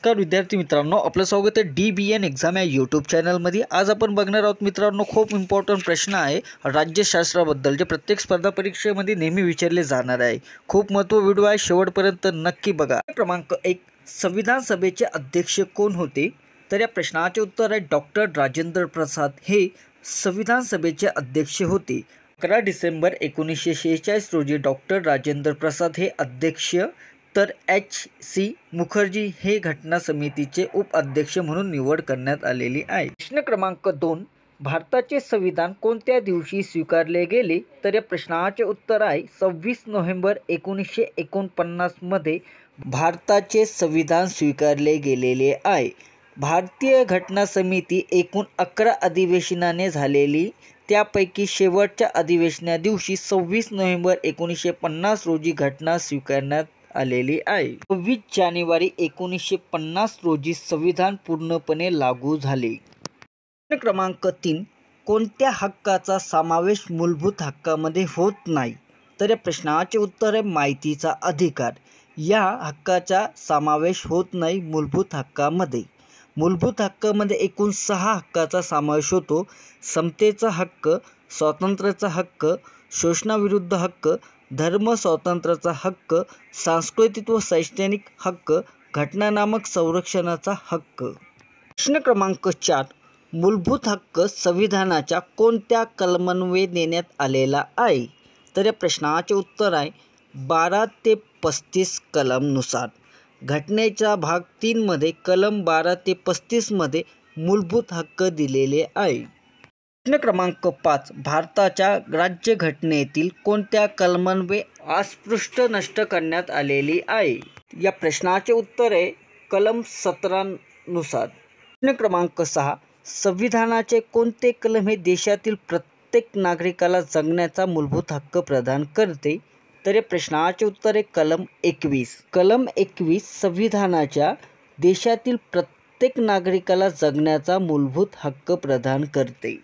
नमस्कार विद्यार्थी मित्रांनो, आपलं स्वागत आहे DBN एक्झाम या यूट्यूब चॅनलमध्ये। आज आपण बघणार आहोत मित्रांनो, खूप इम्पॉर्टंट प्रश्न आहे राज्यशास्त्राबद्दल, जे प्रत्येक स्पर्धा परीक्षेमध्ये नेहमी विचारले जाणार आहे। खूप महत्त्वाचा व्हिडिओ आहे, शेवटपर्यंत नक्की बघा। क्रमांक 1, संविधान सभेचे अध्यक्ष कोण होते? तर या प्रश्नाचे उत्तर आहे डॉक्टर राजेंद्र प्रसाद हे संविधान सभेचे अध्यक्ष होते। 11 डिसेंबर 1946 रोजी डॉक्टर राजेंद्र प्रसाद हे अध्यक्ष, तर H.C. मुखर्जी हे घटना समितीचे उपाध्यक्ष म्हणून निवड करण्यात आलेली आहे। प्रश्न क्रमांक 2, भारताचे संविधान कोणत्या दिवशी स्वीकारले गेले? तर या प्रश्नाचे उत्तर आहे 26 नोव्हेंबर 1949 मध्ये भारताचे संविधान स्वीकारले गेलेले आहे। भारतीय घटना समिती एकूण 11 अधिवेशनाने झालेली, त्यापैकी शेवटच्या अधिवेशना दिवशी 26 नोव्हेंबर 1950 रोजी घटना स्वीकारण्यात आलेली आहे। 26 जानेवारी 1950 रोजी संविधान पूर्णपणे लागू झाले। प्रश्न क्रमांक 3, कोणत्या हक्काचा समावेश मूलभूत हक्कामध्ये होत नाही? तर या प्रश्नाचे उत्तर आहे माहितीचा अधिकार। या हक्काचा समावेश होत नाही मूलभूत हक्कामध्ये। मूलभूत हक्कामध्ये एकूण 6 हक्काचा समावेश होतो: समतेचा हक्क, स्वातंत्र्याचा हक्क, शोषणाविरुद्ध हक्क, धर्म स्वातंत्र्याचा हक्क, सांस्कृतिक व शैक्षणिक हक्क, घटनात्मक संरक्षणाचा हक्क। प्रश्न क्रमांक 4, मूलभूत हक्क संविधानाच्या कोणत्या कलमान्वये देण्यात आलेला आहे? तर या प्रश्नाचे उत्तर आहे 12 ते 35 कलमनुसार। घटनेच्या भाग 3 मध्ये कलम 12 ते 35 मध्ये मूलभूत हक्क दिलेले आहे। प्रश्न क्रमांक 5, भारताच्या राज्यघटनेतील कोणत्या कलमान्वये अस्पृश्यता नष्ट करण्यात आलेली आहे? या प्रश्नाचे उत्तर आहे कलम 17 नुसार। प्रश्न क्रमांक 6, संविधानाचे कोणते कलम हे देशातील प्रत्येक नागरिकाला जगण्याचा मूलभूत हक्क प्रदान करते? तर या प्रश्नाचे उत्तर आहे कलम 21। कलम 21 संविधानाच्या देशातील प्रत्येक नागरिकाला जगण्याचा मूलभूत हक्क प्रदान करते।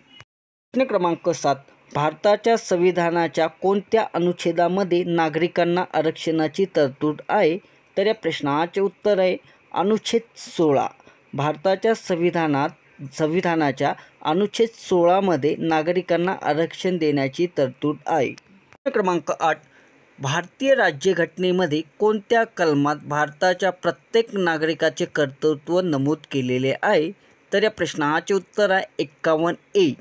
प्रश्न क्रमांक 7, भारताच्या संविधानाच्या कोणत्या अनुच्छेदामध्ये नागरिकांना आरक्षणाची तरतूद आहे? तर या प्रश्नाचे उत्तर आहे अनुच्छेद 16। भारताच्या संविधानाच्या अनुच्छेद 16 मध्ये नागरिकांना आरक्षण देण्याची तरतूद आहे। प्रश्न क्रमांक 8, भारतीय राज्यघटनेमध्ये कोणत्या कलमात भारताच्या प्रत्येक नागरिकाचे कर्तृत्व नमूद केलेले आहे? तर या प्रश्नाचे उत्तर आहे 51A।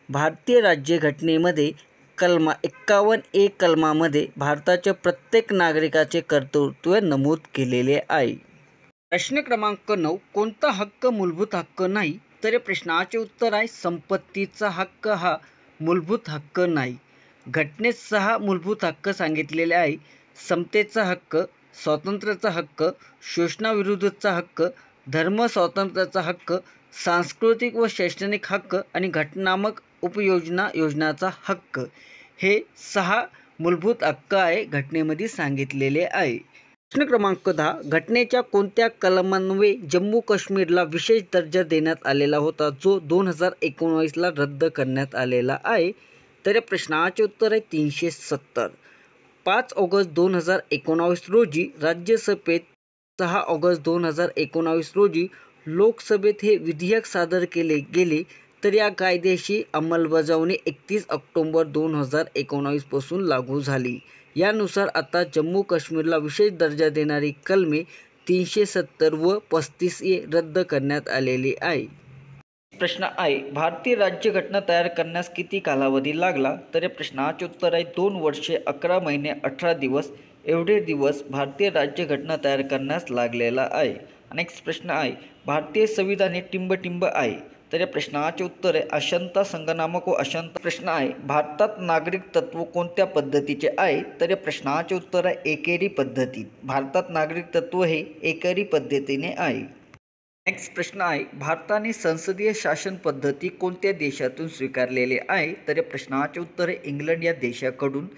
भारतीय राज्यघटनेमध्ये 51A कलमामध्ये भारताच्या प्रत्येक नागरिकाचे कर्तृत्व नमूद केलेले आहे। प्रश्न क्रमांक 9, कोणता हक्क मूलभूत हक्क नाही? तर या प्रश्नाचे उत्तर आहे संपत्तीचा हक्क हा मूलभूत हक्क नाही। घटनेत 6 मूलभूत हक्क सांगितलेले आहे: समतेचा हक्क, स्वातंत्र्याचा हक्क, शोषणाविरुद्धचा हक्क, धर्म स्वातंत्र्याचा हक्क, सांस्कृतिक व शैक्षणिक हक्क आणि घटनात्मक योजनाचा हक्क। हे 6 मूलभूत हक्क आहे घटनेमध्ये सांगितलेले आहे। प्रश्न क्रमांक 10, घटनेच्या कोणत्या कलमान्वये जम्मू काश्मीरला विशेष दर्जा देण्यात आलेला होता, जो 2019 ला रद्द करण्यात आलेला आहे? तर या प्रश्नाचे उत्तर आहे 370। 5 ऑगस्ट 2019 रोजी राज्यसभेत, 6 ऑगस्ट 2019 रोजी लोकसभेत हे विधेयक सादर केले गेले, तर या कायद्याची अंमलबजावणी 31 ऑक्टोबर 2019 पासून लागू झाली। यानुसार आता जम्मू काश्मीरला विशेष दर्जा देणारी कलमे 370 व 35A रद्द करण्यात आलेली आहे। प्रश्न आहे, भारतीय राज्यघटना तयार करण्यास किती कालावधी लागला? तर या प्रश्नाचे उत्तर आहे 2 वर्षे 11 महिने 18 दिवस एवढे दिवस भारतीय राज्यघटना तयार करण्यास लागलेला आहे। नेक्स्ट प्रश्न आहे, भारतीय संविधान हे टिंब आहे? तर या प्रश्नाचे उत्तर आहे अशांत संगनामक व अशांत। प्रश्न आहे, भारतात नागरिक तत्व कोणत्या पद्धतीचे आहे? तर या प्रश्नाचे उत्तर आहे एकेरी पद्धतीत। भारतात नागरिक तत्व हे एकेरी पद्धतीने आहे। नेक्स्ट प्रश्न आहे, भारताने संसदीय शासन पद्धती कोणत्या देशातून स्वीकारलेले आहे? तर या प्रश्नाचे उत्तर आहे इंग्लंड या देशाकडून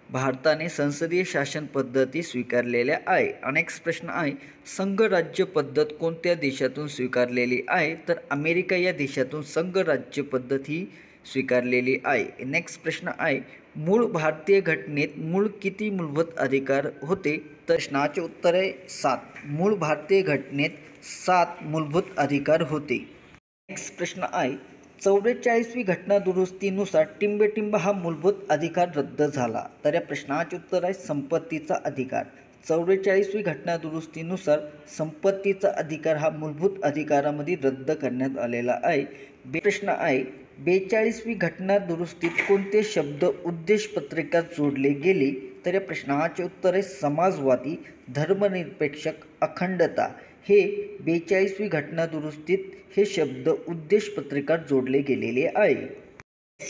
भारताने संसदीय शासन पद्धती स्वीकारलेल्या आहे। नेक्स्ट प्रश्न आहे, संघराज्य पद्धत कोणत्या देशातून स्वीकारलेली आहे? तर अमेरिका या देशातून संघराज्य पद्धत ही स्वीकारलेली आहे। नेक्स्ट प्रश्न आहे, मूळ भारतीय घटनेत मूळ किती मूलभूत अधिकार होते? तर प्रश्नाचे उत्तर आहे 7। मूळ भारतीय घटनेत 7 मूलभूत अधिकार होते. नेक्स्ट प्रश्न आहे 44वी घटना दुरुस्तीनुसार टिंबटिंब हा मूलभूत अधिकार रद्द झाला. तर या प्रश्नाचे उत्तर आहे संपत्तीचा अधिकार. 44वी घटना दुरुस्तीनुसार संपत्तीचा अधिकार हा मूलभूत अधिकारामध्ये रद्द करण्यात आलेला आहे. प्रश्न आहे 42वी घटना दुरुस्तीत कोणते शब्द उद्देश पत्रिकात जोडले गेले. तर या प्रश्नाचे उत्तर आहे समाजवादी, धर्मनिरपेक्षक, अखंडता. हे 42वी घटना दुरुस्तीत हे शब्द उद्देश पत्रिकात जोडले गेलेले आहे.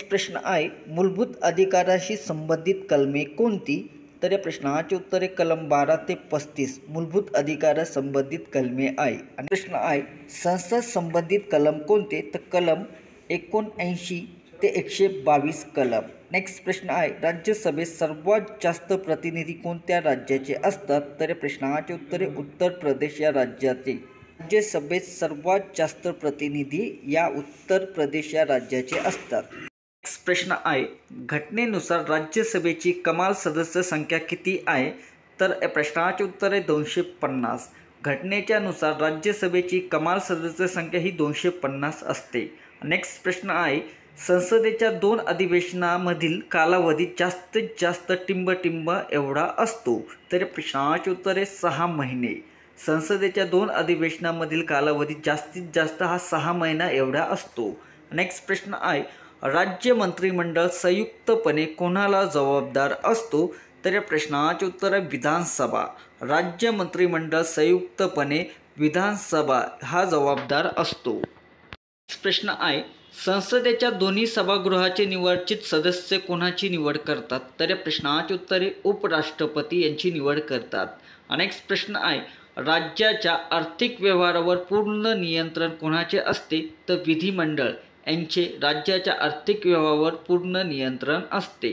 प्रश्न आहे मूलभूत अधिकाराशी संबंधित कलमे कोणती. तर या प्रश्नाचे उत्तर आहे कलम 12 ते 35 मूलभूत अधिकारासंबंधित कलमे आहे. आणि प्रश्न आहे संसद संबंधित कलम कोणते. तर कलम 79 ते 122 कलम. नेक्स्ट प्रश्न आहे राज्यसभेत सर्वात जास्त प्रतिनिधी कोणत्या राज्याचे असतात. तर या प्रश्नाचे उत्तर आहे उत्तर प्रदेश या राज्याचे. राज्यसभेत सर्वात जास्त प्रतिनिधी या उत्तर प्रदेश या राज्याचे असतात. नेक्स्ट प्रश्न आहे घटनेनुसार राज्यसभेची कमाल सदस्य संख्या किती आहे. तर या प्रश्नाचे उत्तर आहे 250. घटनेच्या नुसार राज्यसभेची कमाल सदस्य संख्या ही 250 असते. नेक्स्ट प्रश्न आहे संसदेच्या 2 अधिवेशनामधील कालावधी जास्तीत जास्त टिंबटिंब एवढा असतो. तर प्रश्नाचे उत्तर आहे 6 महिने. संसदेच्या 2 अधिवेशनामधील कालावधी जास्तीत जास्त हा 6 महिना एवढा असतो. नेक्स्ट प्रश्न आहे राज्य मंत्रिमंडळ संयुक्तपणे कोणाला जबाबदार असतो. तर या प्रश्नाचे उत्तर आहे विधानसभा. राज्य मंत्रिमंडळ संयुक्तपणे विधानसभा हा जबाबदार असतो. प्रश्न आहे संसदेच्या दोन्ही सभागृहाचे निवडचित सदस्य कोणाची निवड करतात. तर या प्रश्नाचे उत्तर आहे उपराष्ट्रपती यांची निवड करतात. नेक्स्ट प्रश्न आहे राज्याच्या आर्थिक व्यवहारावर पूर्ण नियंत्रण कोणाचे असते. तर विधिमंडळ यांचे राज्याच्या आर्थिक व्यवहारावर पूर्ण नियंत्रण असते.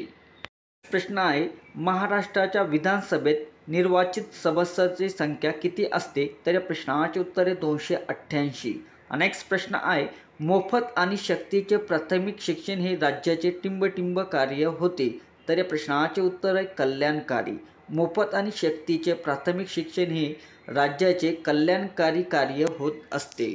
प्रश्न आहे महाराष्ट्राच्या विधानसभेत निर्वाचित सदस्यांची संख्या किती असते. तर या प्रश्नाचे उत्तर आहे 288. नेक्स्ट प्रश्न आहे मोफत आणि सक्तीचे प्राथमिक शिक्षण हे राज्याचे टिंबटिंब कार्य होते. तर या प्रश्नाचे उत्तर आहे कल्याणकारी. मोफत आणि सक्तीचे प्राथमिक शिक्षण हे राज्याचे कल्याणकारी कार्य होत असते.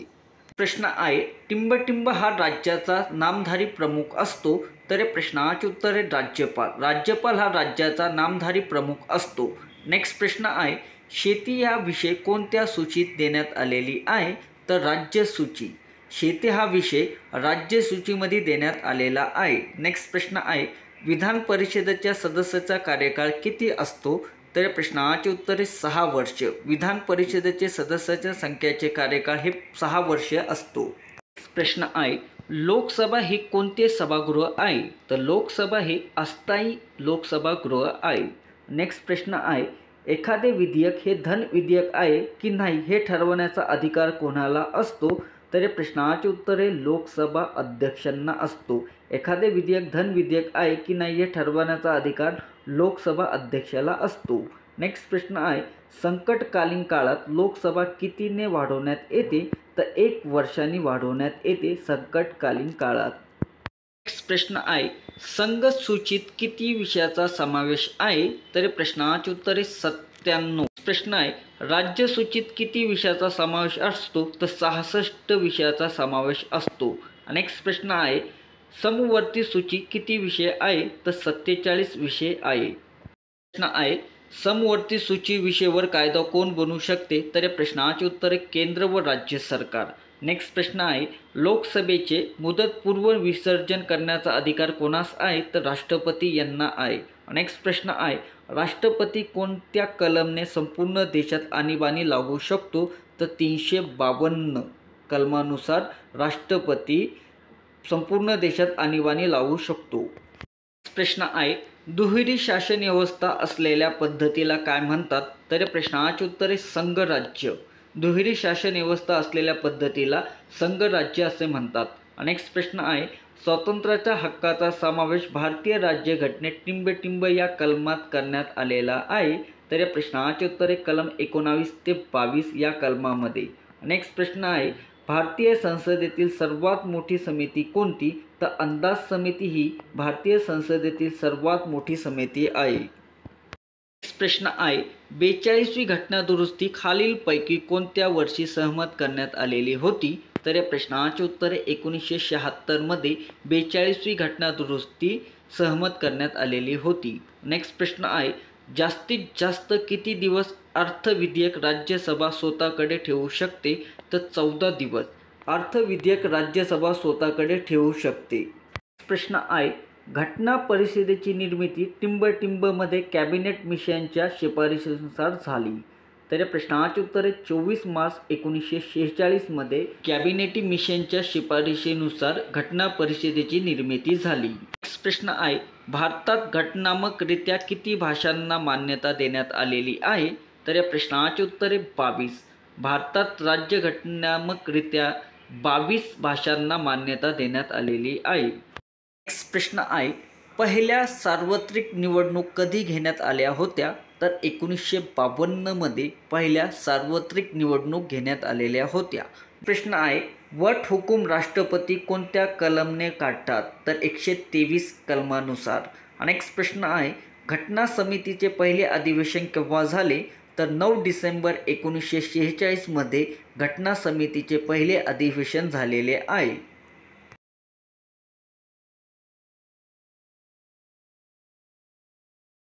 प्रश्न आहे टिंबटिंब हा राज्याचा नामधारी प्रमुख असतो. तर या प्रश्नाचे उत्तर आहे राज्यपाल. राज्यपाल हा राज्याचा नामधारी प्रमुख असतो. नेक्स्ट प्रश्न आहे शेती हा विषय कोणत्या सूचीत देण्यात आलेली आहे. तर राज्य सूची. शेती हा विषय राज्य सूचीमध्ये देण्यात आलेला आहे. नेक्स्ट प्रश्न आहे विधान परिषदेच्या सदस्याचा कार्यकाळ किती असतो. तर या प्रश्नाचे उत्तर आहे 6 वर्ष. विधान परिषदेचे सदस्याच्या संख्येचे कार्यकाळ हे 6 वर्ष असतो. प्रश्न आहे लोकसभा हे कोणते सभागृह आहे. तर लोकसभा हे अस्थायी लोकसभागृह आहे. नेक्स्ट प्रश्न आहे एखादे विधेयक हे धन विधेयक आहे की नाही हे ठरवण्याचा अधिकार कोणाला असतो. तर या प्रश्नाचे उत्तर आहे लोकसभा अध्यक्षांना असतो. एखादे विधेयक धन विधेयक आहे की नाही हे ठरवण्याचा अधिकार लोकसभा अध्यक्षाला असतो. नेक्स्ट प्रश्न आहे संकटकालीन काळात लोकसभा कितीने वाढवण्यात येते. तर 1 वर्षांनी वाढवण्यात येते संकटकालीन काळात. नेक्स्ट प्रश्न आहे संघ सूचीत किती विषयाचा समावेश आहे. तर प्रश्नाचे उत्तर आहे 97. प्रश्न आहे राज्य सूचीत किती विषयाचा समावेश असतो. तर 66 विषयाचा समावेश असतो. नेक्स्ट प्रश्न आहे समवर्ती सूची किती विषय आहे. तर 47 विषय आहे. प्रश्न आहे समवर्ती सूची विषयावर कायदा कोण बनवू शकते. तर या प्रश्नाचे उत्तर आहे केंद्र व राज्य सरकार. नेक्स्ट प्रश्न आहे लोकसभेचे मुदतपूर्व विसर्जन करण्याचा अधिकार कोणास आहे. तर राष्ट्रपती यांना आहे. नेक्स्ट प्रश्न आहे राष्ट्रपती कोणत्या कलमने संपूर्ण देशात आणीबाणी लागू शकतो. तर 352 कलमानुसार राष्ट्रपती संपूर्ण देशात आणीबाणी लावू शकतो. प्रश्न आहे दुहेरी शासन व्यवस्था असलेल्या पद्धतीला काय म्हणतात. तर या प्रश्नाचे उत्तर आहे संघराज्य. दुहेरी शासन व्यवस्था असलेल्या पद्धतीला संघराज्य असे म्हणतात. नेक्स्ट प्रश्न आहे स्वातंत्र्याच्या हक्काचा समावेश भारतीय राज्यघटनेत टिंबटिंब या कलमात करण्यात आलेला आहे. तर या प्रश्नाचे उत्तर आहे कलम 19 ते 22 या कलमामध्ये. नेक्स्ट प्रश्न आहे भारतीय संसदेतील सर्वात मोठी समिती कोणती. तर अंदाज समिती ही भारतीय संसदेतील सर्वात मोठी समिती आहे. प्रश्न आहे, 42वी घटना दुरुस्ती खालीलपैकी कोणत्या वर्षी सहमत करण्यात आलेली होती? तर या प्रश्नाचे उत्तर आहे 1976 मध्ये 42वी घटना दुरुस्ती सहमत करण्यात आलेली होती. नेक्स्ट प्रश्न आहे, जास्तीत जास्त किती दिवस अर्थविधेयक राज्यसभा स्वतःकडे ठेवू शकते? तर 14 दिवस अर्थविधेयक राज्यसभा स्वतःकडे ठेवू शकते. प्रश्न आहे, घटना परिषदेची निर्मिती टिंबटिंबमध्ये कॅबिनेट मिशनच्या शिफारशीनुसार झाली. तर या प्रश्नाचे उत्तर आहे 24 मार्च 1946 मध्ये कॅबिनेट मिशनच्या शिफारशीनुसार घटना परिषदेची निर्मिती झाली. नेक्स्ट प्रश्न आहे, भारतात घटनात्मकरित्या किती भाषांना मान्यता देण्यात आलेली आहे? तर या प्रश्नाचे उत्तर आहे 22. भारतात राज्यघटनात्मकरित्या 22 भाषांना मान्यता देण्यात आलेली आहे. नेक्स्ट प्रश्न आहे, पहिल्या सार्वत्रिक निवडणूक कधी घेण्यात आल्या होत्या? तर 1952 मध्ये पहिल्या सार्वत्रिक निवडणूक घेण्यात आलेल्या होत्या. प्रश्न आहे, वटहुकूम राष्ट्रपती कोणत्या कलमने काढतात? तर 123 कलमानुसार. नेक्स्ट प्रश्न आहे, घटना समितीचे पहिले अधिवेशन केव्हा झाले? तर 9 डिसेंबर 1946 मध्ये घटना समितीचे पहिले अधिवेशन झालेले आहे.